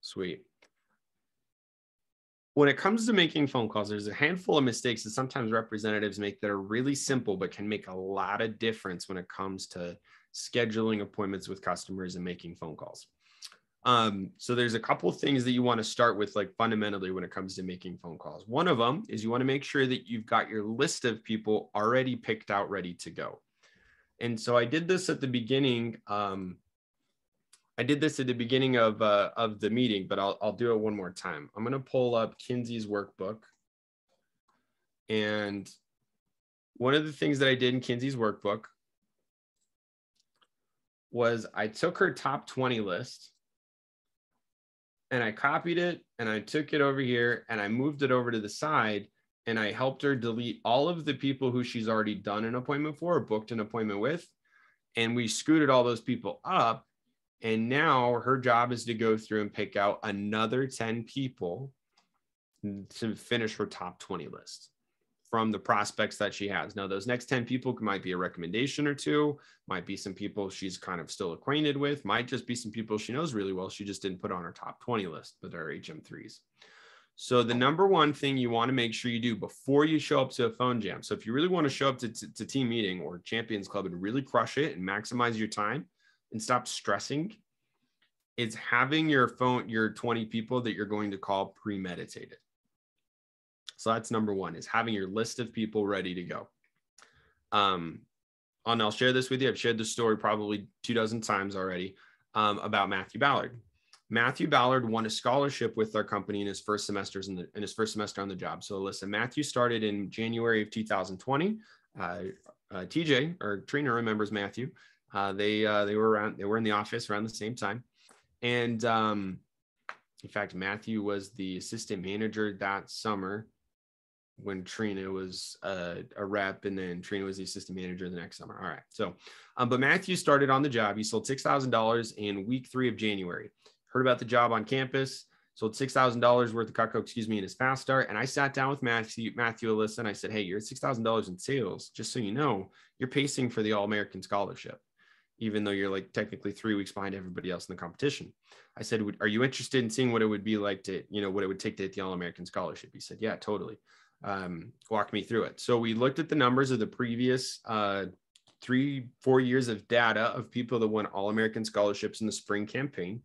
Sweet. When it comes to making phone calls, there's a handful of mistakes that sometimes representatives make that are really simple, but can make a lot of difference when it comes to scheduling appointments with customers and making phone calls. So there's a couple of things that you want to start with, like fundamentally when it comes to making phone calls. One of them is you want to make sure that you've got your list of people already picked out, ready to go. And so I did this at the beginning. I did this at the beginning of the meeting, but I'll do it one more time. I'm going to pull up Kinsey's workbook. And one of the things that I did in Kinsey's workbook was I took her top 20 list and I copied it and I took it over here and I moved it over to the side and I helped her delete all of the people who she's already done an appointment for or booked an appointment with. And we scooted all those people up. And now her job is to go through and pick out another 10 people to finish her top 20 list from the prospects that she has. Now, those next 10 people might be a recommendation or two, might be some people she's kind of still acquainted with, might just be some people she knows really well. She just didn't put on her top 20 list, but they're HM3s. So the number one thing you want to make sure you do before you show up to a phone jam. So if you really want to show up to team meeting or Champions Club and really crush it and maximize your time, and stop stressing, it's having your 20 people that you're going to call premeditated. So that's number one, is having your list of people ready to go. And I'll share this with you. I've shared this story probably 24 times already about Matthew Ballard. Matthew Ballard won a scholarship with our company in his first semester on the job. So listen, Matthew started in January of 2020. TJ or Trina remembers Matthew. They were in the office around the same time. And in fact, Matthew was the assistant manager that summer when Trina was a rep, and then Trina was the assistant manager the next summer. All right. So, but Matthew started on the job. He sold $6,000 in week 3 of January. Heard about the job on campus, sold $6,000 worth of Cutco, in his fast start. And I sat down with Matthew, Alyssa, and I said, hey, you're at $6,000 in sales. Just so you know, you're pacing for the All-American Scholarship, even though you're like technically 3 weeks behind everybody else in the competition. I said, are you interested in seeing what it would be like to, what it would take to hit the All-American Scholarship? He said, yeah, totally. Walk me through it. So we looked at the numbers of the previous 3-4 years of data of people that won All-American Scholarships in the spring campaign.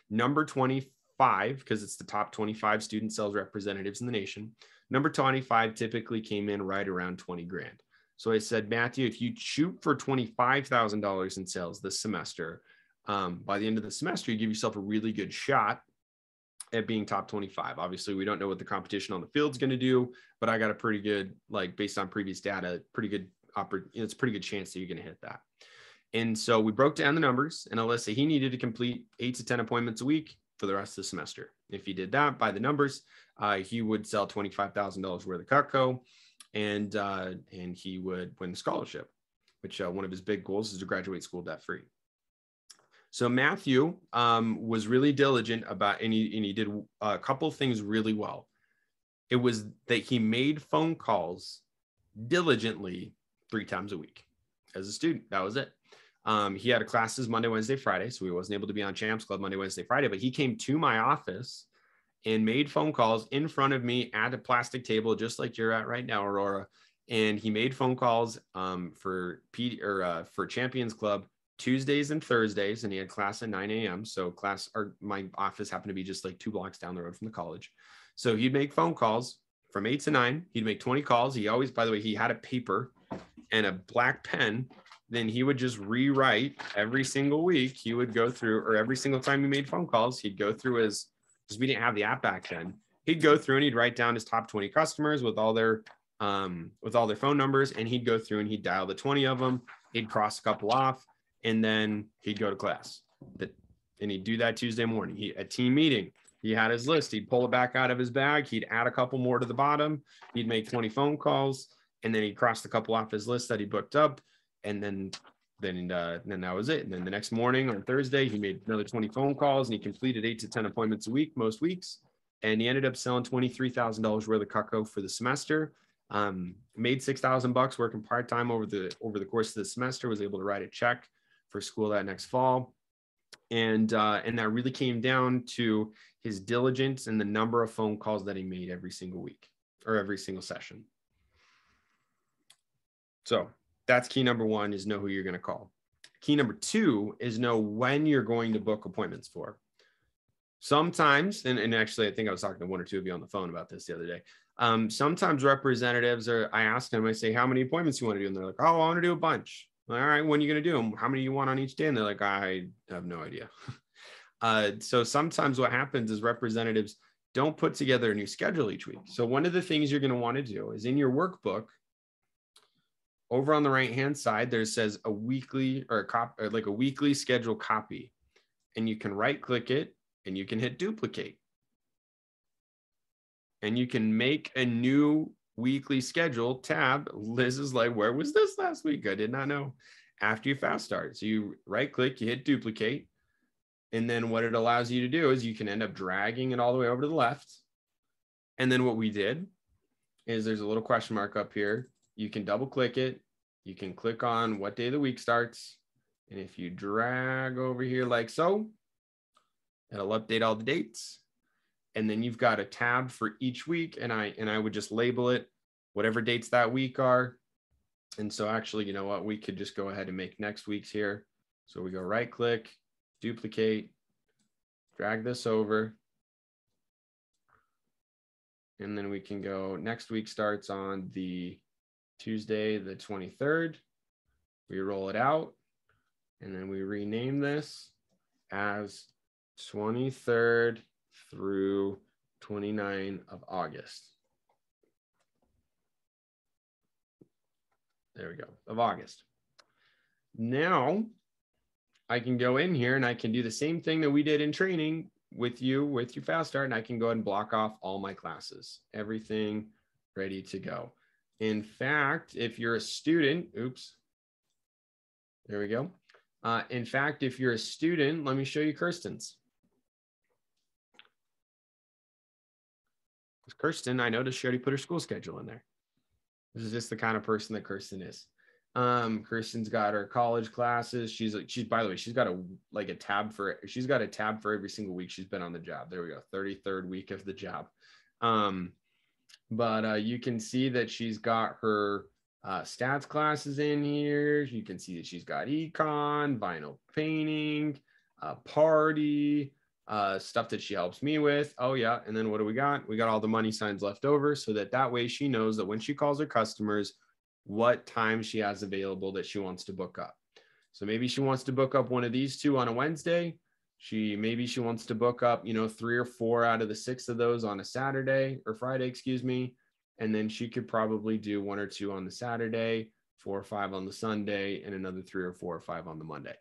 Number 25, because it's the top 25 student sales representatives in the nation, number 25 typically came in right around 20 grand. So I said, Matthew, if you shoot for $25,000 in sales this semester, by the end of the semester, you give yourself a really good shot at being top 25. Obviously, we don't know what the competition on the field is going to do, but I got a pretty good, based on previous data, it's a pretty good chance that you're going to hit that. And so we broke down the numbers, and Alyssa, he needed to complete 8 to 10 appointments a week for the rest of the semester. If he did that by the numbers, he would sell $25,000 worth of Cutco, and he would win the scholarship, which one of his big goals is to graduate school debt free. So Matthew was really diligent about, and he did a couple of things really well. It was that he made phone calls diligently 3 times a week as a student. That was it. He had classes Monday, Wednesday, Friday, so he wasn't able to be on Champs Club Monday, Wednesday, Friday, but he came to my office and made phone calls in front of me at a plastic table, just like you're at right now, Aurora. And he made phone calls for Champions Club Tuesdays and Thursdays, and he had class at 9 a.m. So my office happened to be just like 2 blocks down the road from the college. So he'd make phone calls from 8 to 9. He'd make 20 calls. He always, by the way, he had a paper and a black pen. Then he would just rewrite every single week. He would go through, or every single time he made phone calls, he'd go through his, because we didn't have the app back then. He'd go through and he'd write down his top 20 customers with all their phone numbers, and he'd go through and he'd dial the 20 of them. He'd cross a couple off, and then he'd go to class. And he'd do that Tuesday morning. At team meeting, he had his list. He'd pull it back out of his bag. He'd add a couple more to the bottom. He'd make 20 phone calls, and then he'd cross a couple off his list that he booked up. And then that was it. And then the next morning on Thursday, he made another 20 phone calls, and he completed 8 to 10 appointments a week, most weeks. And he ended up selling $23,000 worth of Cutco for the semester. Made $6,000 working part-time over the course of the semester, was able to write a check for school that next fall. And that really came down to his diligence and the number of phone calls that he made every single week or every single session. So that's key number one, is know who you're going to call. Key number two is know when you're going to book appointments for. Sometimes, and actually, I think I was talking to one or two of you on the phone about this the other day. Sometimes representatives I ask them, I say, how many appointments you want to do? And they're like, oh, I want to do a bunch. All right, when are you going to do them? How many you want on each day? And they're like, I have no idea. So sometimes what happens is representatives don't put together a new schedule each week. So one of the things you're going to want to do is in your workbook, over on the right-hand side, there says a weekly or like a weekly schedule copy, and you can right-click it and you can hit duplicate. And you can make a new weekly schedule tab. Liz is like, where was this last week? I did not know. After you fast start. So you right-click, you hit duplicate. And then what it allows you to do is you can end up dragging it all the way over to the left. And then what we did is there's a little question mark up here. You can double click it. You can click on what day of the week starts. And if you drag over here like so, it'll update all the dates. And then you've got a tab for each week. And I would just label it whatever dates that week are. And so actually, you know what, we could just go ahead and make next week's here. So we go right click, duplicate, drag this over. And then we can go, next week starts on the Tuesday, the 23rd. We roll it out. And then we rename this as 23rd through 29 of August. There we go, of August. Now I can go in here and I can do the same thing that we did in training with your fast start, and I can go ahead and block off all my classes, everything ready to go. In fact, if you're a student, oops, there we go. In fact, if you're a student, let me show you Kirsten's. Kirsten, I noticed she already put her school schedule in there. This is just the kind of person that Kirsten is. Kirsten's got her college classes. She's by the way, she's got a tab for every single week she's been on the job. There we go, 33rd week of the job. But you can see that she's got her stats classes in here. You can see that she's got econ, vinyl painting, party, stuff that she helps me with. Oh yeah, and then what do we got? We got all the money signs left over, so that way she knows that when she calls her customers, what time she has available that she wants to book up. So maybe she wants to book up one of these two on a Wednesday. Maybe she wants to book up, 3 or 4 out of the 6 of those on a Saturday or Friday, excuse me. And then she could probably do 1 or 2 on the Saturday, 4 or 5 on the Sunday, and another 3 or 4 or 5 on the Monday.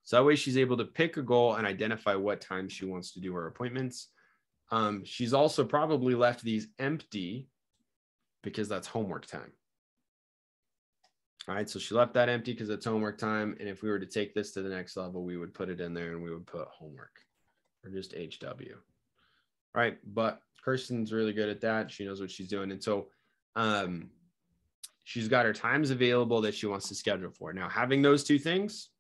So that way she's able to pick a goal and identify what time she wants to do her appointments. She's also probably left these empty because that's homework time. All right, so she left that empty because it's homework time. And if we were to take this to the next level, we would put it in there and we would put homework or just HW. All right, but Kirsten's really good at that. She knows what she's doing. And so she's got her times available that she wants to schedule for. Now, having those two things,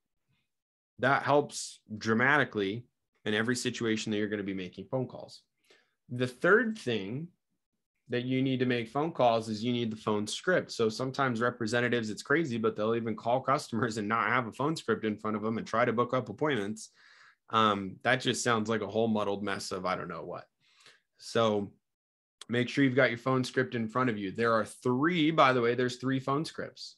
that helps dramatically in every situation that you're going to be making phone calls. The third thing that you need to make phone calls is you need the phone script. So sometimes representatives, it's crazy, but they'll even call customers and not have a phone script in front of them and try to book up appointments. That just sounds like a whole muddled mess of I don't know what. So make sure you've got your phone script in front of you. There are 3, by the way, there's 3 phone scripts.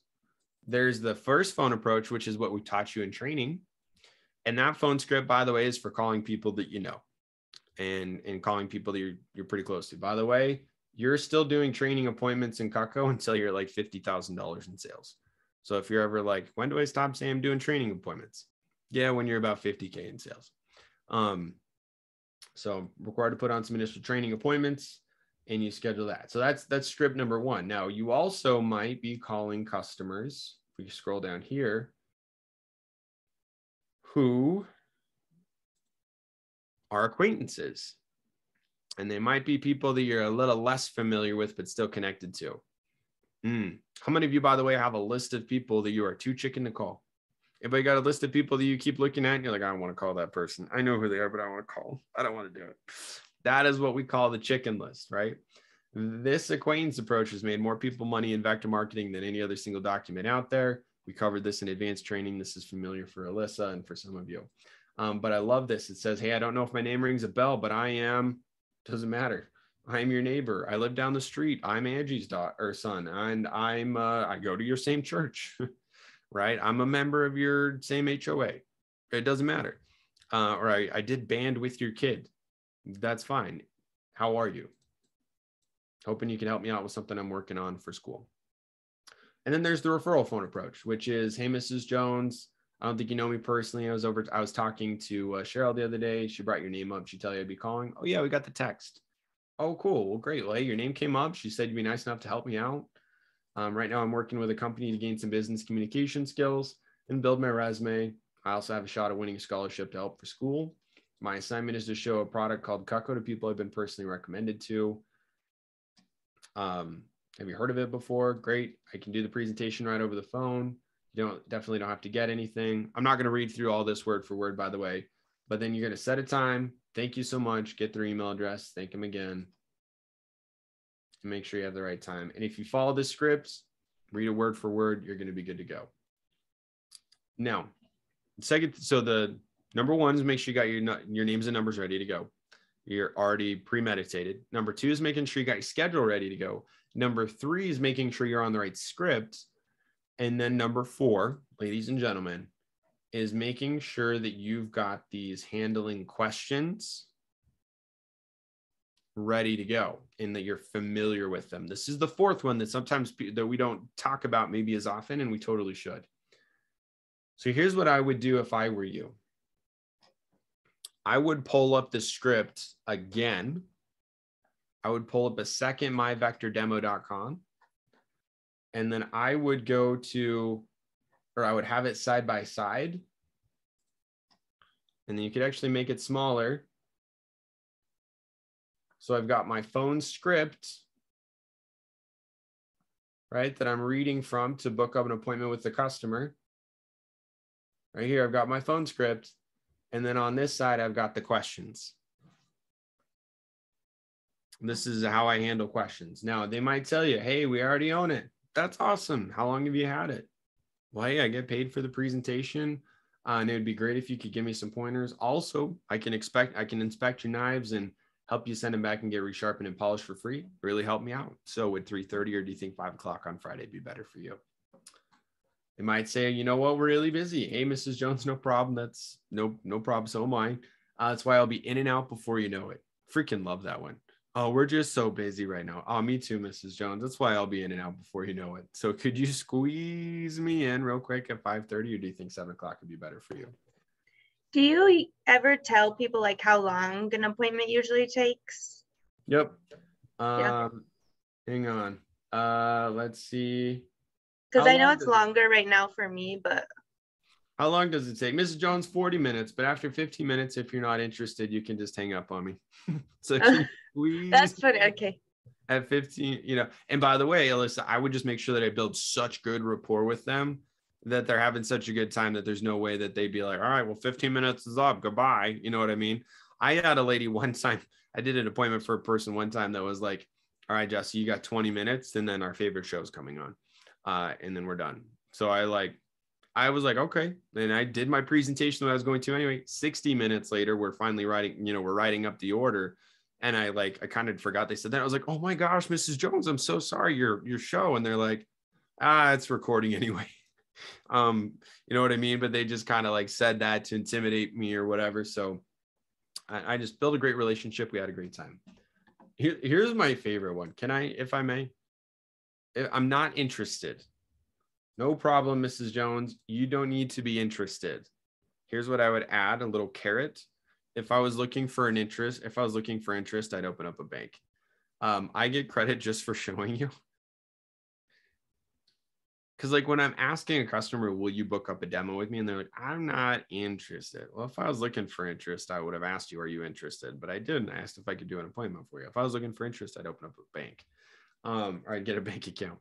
There's the first phone approach, which is what we taught you in training. And that phone script, by the way, is for calling people that you know and calling people that you're pretty close to. By the way, you're still doing training appointments in Cutco until you're like $50,000 in sales. So if you're ever like, when do I stop saying I'm doing training appointments? Yeah, when you're about 50K in sales. So required to put on some initial training appointments and you schedule that. So that's script number 1. Now you also might be calling customers. If we scroll down here, who are acquaintances. And they might be people that you're a little less familiar with, but still connected to. How many of you, by the way, have a list of people that you are too chicken to call? Anybody got a list of people that you keep looking at and you're like, I don't want to call that person. I know who they are, but I don't want to call. I don't want to do it. That is what we call the chicken list, right? This acquaintance approach has made more people money in vector marketing than any other single document out there. We covered this in advanced training. This is familiar for Alyssa and for some of you. But I love this. It says, hey, I don't know if my name rings a bell, but I am, doesn't matter. I'm your neighbor. I live down the street. I'm Angie's son, and I go to your same church, right? I'm a member of your same HOA. It doesn't matter. Or I did band with your kid. That's fine. How are you? Hoping you can help me out with something I'm working on for school. And then there's the referral phone approach, which is, hey, Mrs. Jones, I don't think you know me personally. I was talking to Cheryl the other day. She brought your name up. She tell you I'd be calling. Oh yeah, we got the text. Oh, cool. Well, great. Well, hey, your name came up. She said you'd be nice enough to help me out. Right now I'm working with a company to gain some business communication skills and build my resume. I also have a shot at winning a scholarship to help for school. My assignment is to show a product called Cucko to people I've been personally recommended to. Have you heard of it before? Great. I can do the presentation right over the phone. You definitely don't have to get anything. I'm not going to read through all this word for word, by the way, but then you're going to set a time. Thank you so much. Get their email address. Thank them again. And make sure you have the right time. And if you follow the scripts, read it word for word, you're going to be good to go. Now, so the number one is make sure you got your names and numbers ready to go. You're already premeditated. Number two is making sure you got your schedule ready to go. Number three is making sure you're on the right script. And then number four, ladies and gentlemen, is making sure that you've got these handling questions ready to go and that you're familiar with them. This is the fourth one that sometimes that we don't talk about maybe as often, and we totally should. So here's what I would do if I were you. I would pull up the script again. I would pull up a second myvectordemo.com. And then I would go to, or I would have it side by side. And then you could actually make it smaller. So I've got my phone script, right, that I'm reading from to book up an appointment with the customer. Right here, I've got my phone script. And then on this side, I've got the questions. This is how I handle questions. Now, they might tell you, hey, we already own it. That's awesome. How long have you had it? Well, hey, I get paid for the presentation. And it would be great if you could give me some pointers. Also, I can inspect your knives and help you send them back and get resharpened and polished for free. Really help me out. So would 3:30 or do you think 5 o'clock on Friday be better for you? They might say, you know what, we're really busy. Hey, Mrs. Jones, no problem. That's no problem. So am I. That's why I'll be in and out before you know it. Freaking love that one. Oh, we're just so busy right now. Oh, me too, Mrs. Jones. That's why I'll be in and out before you know it. So could you squeeze me in real quick at 5:30, or do you think 7 o'clock would be better for you? Do you ever tell people like how long an appointment usually takes? Yep. Yeah. Hang on. Let's see. Because I know it's longer right now for me, but. How long does it take? Mrs. Jones, 40 minutes, but after 15 minutes, if you're not interested, you can just hang up on me. So can you that's funny. Okay. At 15, and by the way, Alyssa, I would just make sure that I build such good rapport with them that they're having such a good time that there's no way that they'd be like, all right, well, 15 minutes is up. Goodbye. You know what I mean? I had a lady one time, I did an appointment for a person one time that was like, all right, Jesse, you got 20 minutes and then our favorite show is coming on. And then we're done. So I was like, okay. And I did my presentation that I was going to anyway. 60 minutes later, we're finally writing up the order. And I kind of forgot they said that. I was like, oh my gosh, Mrs. Jones, I'm so sorry, your show. And they're like, it's recording anyway. You know what I mean? But they just kind of said that to intimidate me or whatever. So I just built a great relationship. We had a great time. Here's my favorite one. Can I, if I may? I'm not interested. No problem, Mrs. Jones. You don't need to be interested. Here's what I would add, a little carrot. If I was looking for interest, I'd open up a bank. I get credit just for showing you. Because when I'm asking a customer, will you book up a demo with me? And they're like, I'm not interested. Well, if I was looking for interest, I would have asked you, are you interested? But I didn't. I asked if I could do an appointment for you. If I was looking for interest, I'd open up a bank. Or I'd get a bank account.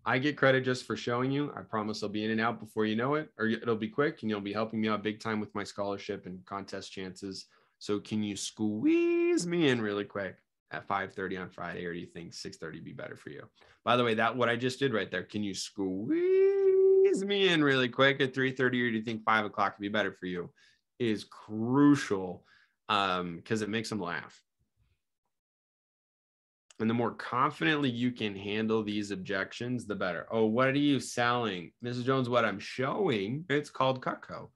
I get credit just for showing you. I promise I'll be in and out before you know it, or it'll be quick and you'll be helping me out big time with my scholarship and contest chances. So can you squeeze me in really quick at 5:30 on Friday, or do you think 6:30 be better for you? By the way, that what I just did right there, can you squeeze me in really quick at 3:30, or do you think 5 o'clock would be better for you, is crucial because it makes them laugh. And the more confidently you can handle these objections, the better. Oh, what are you selling? Mrs. Jones, what I'm showing, it's called Cutco.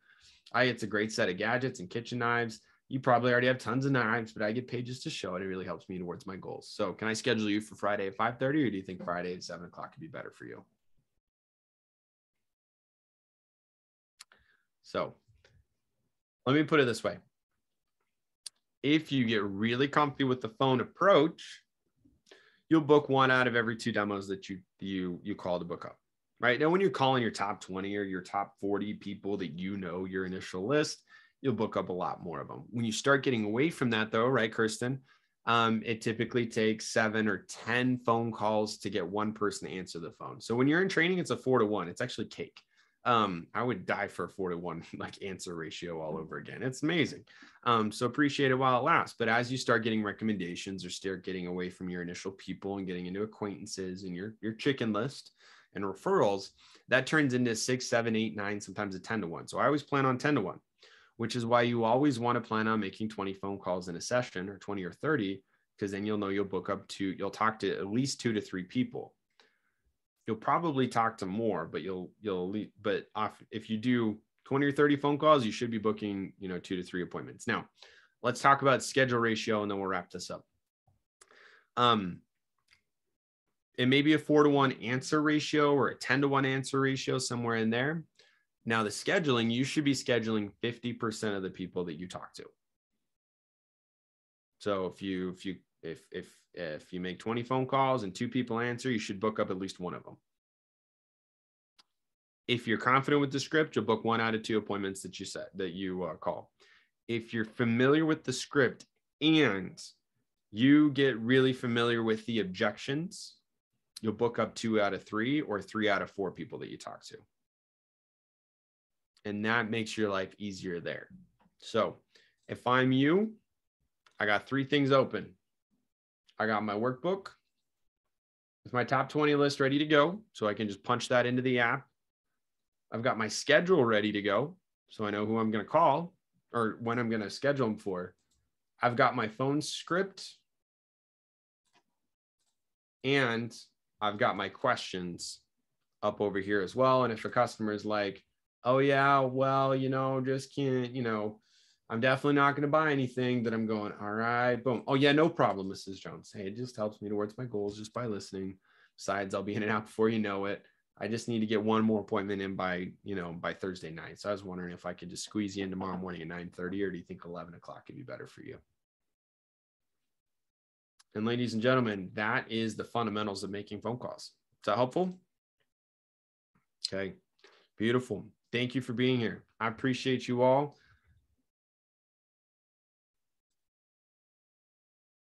It's a great set of gadgets and kitchen knives. You probably already have tons of knives, but I get paid just to show it. It really helps me towards my goals. So can I schedule you for Friday at 5:30, or do you think Friday at 7 o'clock would be better for you? So let me put it this way. If you get really comfy with the phone approach, you'll book one out of every 2 demos that you call to book up. Right now, when you're calling your top 20 or your top 40 people that you know your initial list, you'll book up a lot more of them. When you start getting away from that, though, right, Kirsten, it typically takes 7 or 10 phone calls to get one person to answer the phone. So when you're in training, it's a 4-to-1. It's actually cake. I would die for a 4-to-1 like answer ratio all over again. It's amazing. So appreciate it while it lasts. But as you start getting recommendations or start getting away from your initial people and getting into acquaintances and your chicken list and referrals, that turns into 6, 7, 8, 9, sometimes a 10-to-1. So I always plan on 10-to-1, which is why you always want to plan on making 20 phone calls in a session, or 20 or 30, because then you'll know you'll you'll talk to at least 2 to 3 people. You'll probably talk to more, but if you do 20 or 30 phone calls, you should be booking, 2 to 3 appointments. Now, let's talk about schedule ratio, and then we'll wrap this up. It may be a 4-to-1 answer ratio or a 10-to-1 answer ratio, somewhere in there. Now, the scheduling, you should be scheduling 50% of the people that you talk to. So if you make 20 phone calls and 2 people answer, you should book up at least one of them. If you're confident with the script, you'll book 1 out of 2 appointments that you call. If you're familiar with the script and you get really familiar with the objections, you'll book up 2 out of 3 or 3 out of 4 people that you talk to. And that makes your life easier there. So if I'm you, I got 3 things open. I got my workbook with my top 20 list ready to go, so I can just punch that into the app. I've got my schedule ready to go, so I know who I'm going to call or when I'm going to schedule them for. I've got my phone script, and I've got my questions up over here as well. And if a customer is like, oh yeah, well, just can't, I'm definitely not going to buy anything, that I'm going, all right, boom. Oh yeah, no problem, Mrs. Jones. Hey, it just helps me towards my goals just by listening. Besides, I'll be in and out before you know it. I just need to get one more appointment in by Thursday night. So I was wondering if I could just squeeze you in tomorrow morning at 9:30, or do you think 11 o'clock would be better for you? And ladies and gentlemen, that is the fundamentals of making phone calls. Is that helpful? Okay, beautiful. Thank you for being here. I appreciate you all.